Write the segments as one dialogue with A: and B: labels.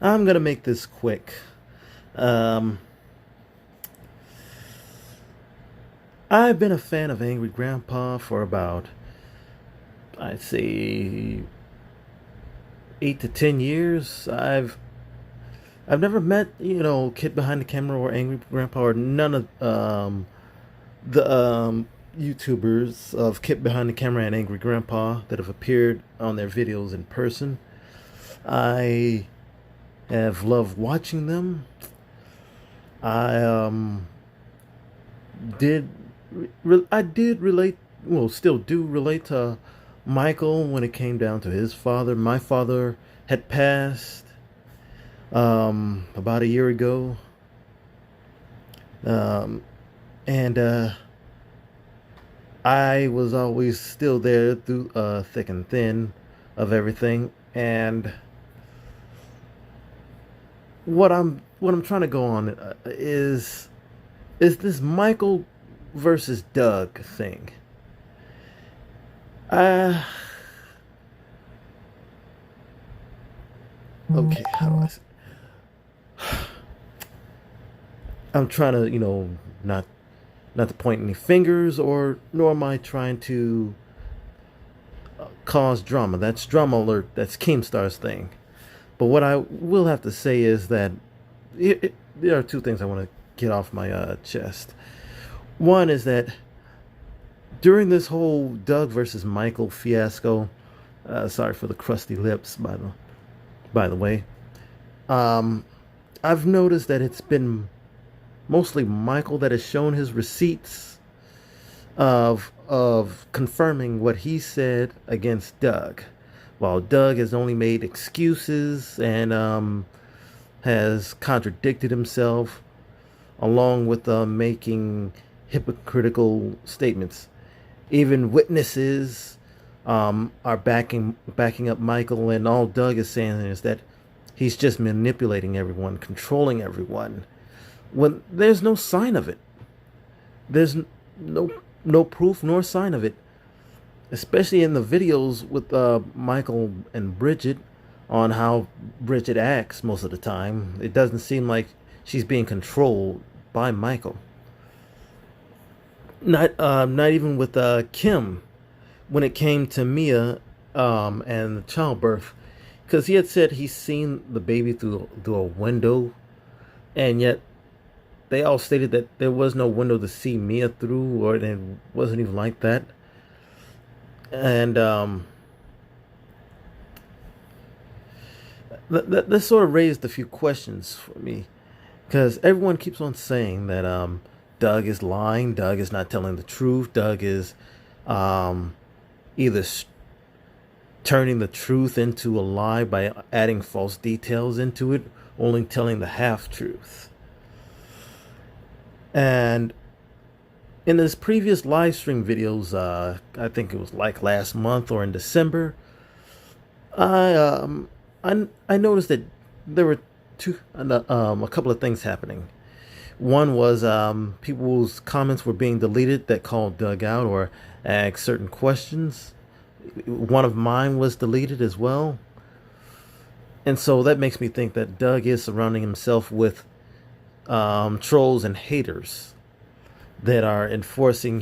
A: I'm gonna make this quick. Um, I've been a fan of Angry Grandpa for about, I'd say, 8 to 10 years. I've never met Kid Behind the Camera or Angry Grandpa or none of the YouTubers of Kid Behind the Camera and Angry Grandpa that have appeared on their videos in person. I have loved watching them. I did I did relate, well, still do relate to Michael when it came down to his father. My father had passed about a year ago, um, and I was always still there through thick and thin of everything. And what I'm trying to go on is this Michael versus Doug thing. Uh okay, how do I say? I'm trying to, not to point any fingers, or nor am I trying to cause drama. That's drama alert. That's Keemstar's thing. But what I will have to say is that there are two things I want to get off my chest. One is that during this whole Doug versus Michael fiasco, sorry for the crusty lips, by the way, um, I've noticed that it's been mostly Michael that has shown his receipts of confirming what he said against Doug, while Doug has only made excuses and has contradicted himself, along with making hypocritical statements. Even witnesses are backing up Michael, and all Doug is saying is that he's just manipulating everyone, controlling everyone, when there's no sign of it. There's no proof nor sign of it, especially in the videos with Michael and Bridget, on how Bridget acts most of the time. It doesn't seem like she's being controlled by Michael. Not even with Kim, when it came to Mia and the childbirth, because he had said he's seen the baby through a window, and yet they all stated that there was no window to see Mia through, or it wasn't even like that. And that sort of raised a few questions for me, because everyone keeps on saying that Doug is lying, Doug is not telling the truth, Doug is either turning the truth into a lie by adding false details into it, only telling the half truth. And in his previous live stream videos, I think it was like last month or in December, I I noticed that there were a couple of things happening. One was people's comments were being deleted that called Doug out or asked certain questions. One of mine was deleted as well. And so that makes me think that Doug is surrounding himself with trolls and haters that are enforcing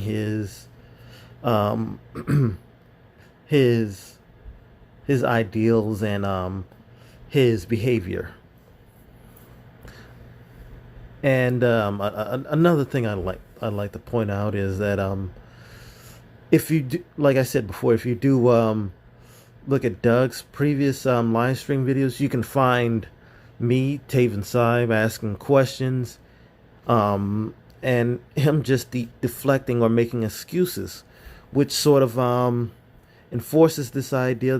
A: um, his his ideals and his behavior. And another thing I'd like to point out is that if you do, like I said before, if you do look at Doug's previous live stream videos, you can find me, Taven Saib, asking questions, and him just deflecting or making excuses, which sort of enforces this idea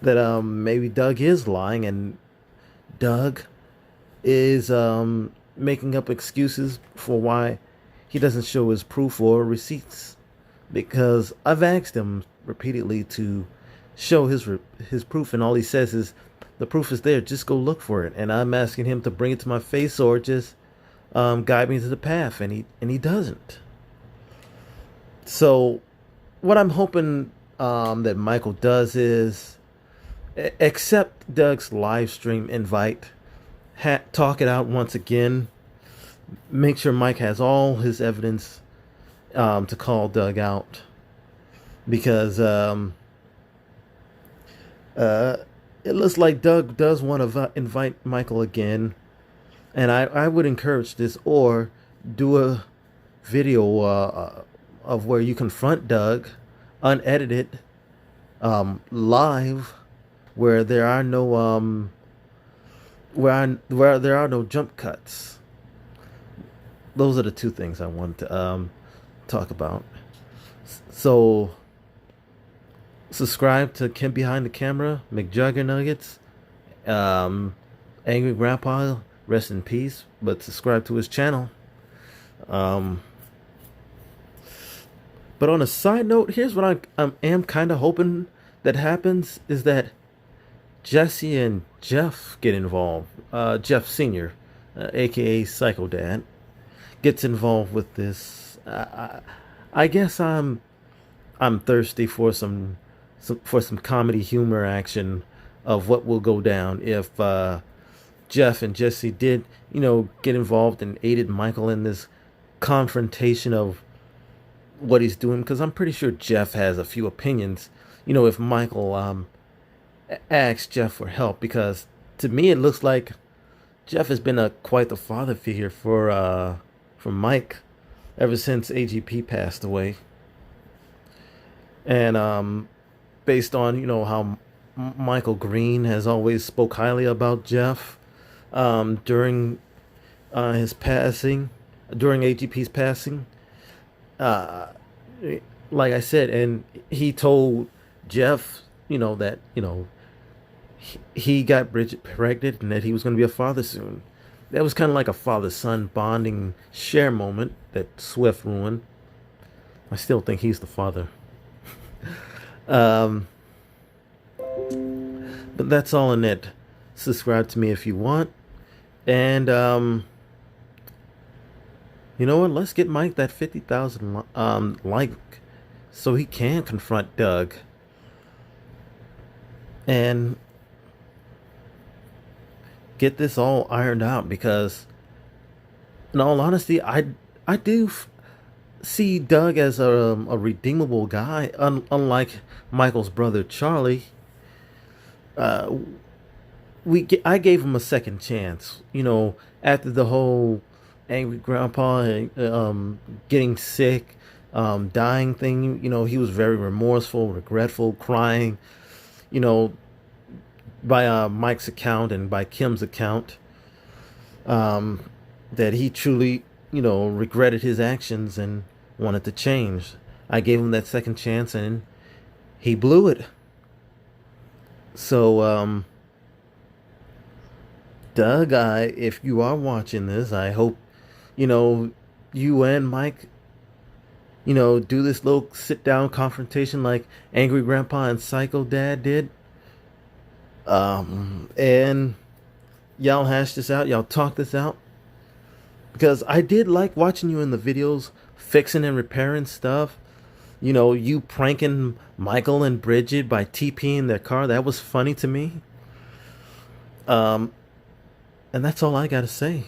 A: that maybe Doug is lying, and Doug is making up excuses for why he doesn't show his proof or receipts. Because I've asked him repeatedly to show his proof, and all he says is, "The proof is there. Just go look for it." And I'm asking him to bring it to my face or just guide me to the path, and he doesn't. So what I'm hoping that Michael does is accept Doug's live stream invite. Talk it out once again. Make sure Mike has all his evidence to call Doug out, because uh, it looks like Doug does want to invite Michael again, and I would encourage this, or do a video of where you confront Doug, unedited, live, where there are no where there are no jump cuts. Those are the two things I want to talk about. So subscribe to Kim Behind the Camera, McJugger Nuggets, Angry Grandpa, rest in peace. But subscribe to his channel. But on a side note, here's what I am kind of hoping that happens, is that Jesse and Jeff get involved. Jeff Sr., aka Psycho Dad, gets involved with this. I guess I'm thirsty for some comedy humor action of what will go down if Jeff and Jesse did, get involved and aided Michael in this confrontation of what he's doing. Because I'm pretty sure Jeff has a few opinions, if Michael asks Jeff for help. Because to me it looks like Jeff has been quite the father figure for Mike ever since AGP passed away. And based on how Michael Green has always spoke highly about Jeff during his passing, during AGP's passing, like I said, and he told Jeff, that he got Bridget pregnant and that he was going to be a father soon. That was kind of like a father-son bonding share moment that Swift ruined. I still think he's the father. But that's all in it. Subscribe to me if you want. And you know what? Let's get Mike that 50,000 like, so he can confront Doug. And get this all ironed out, because in all honesty, I do see Doug as a redeemable guy, unlike Michael's brother Charlie. I gave him a second chance, after the whole angry grandpa getting sick, dying thing. He was very remorseful, regretful, crying, by Mike's account and by Kim's account, that he truly, regretted his actions and wanted to change. I gave him that second chance and he blew it. So, Doug, if you are watching this, I hope, you and Mike, do this little sit-down confrontation like Angry Grandpa and Psycho Dad did. And y'all hash this out. Y'all talk this out. Because I did like watching you in the videos, fixing and repairing stuff. You pranking Michael and Bridget by TPing their car. That was funny to me. And that's all I gotta say.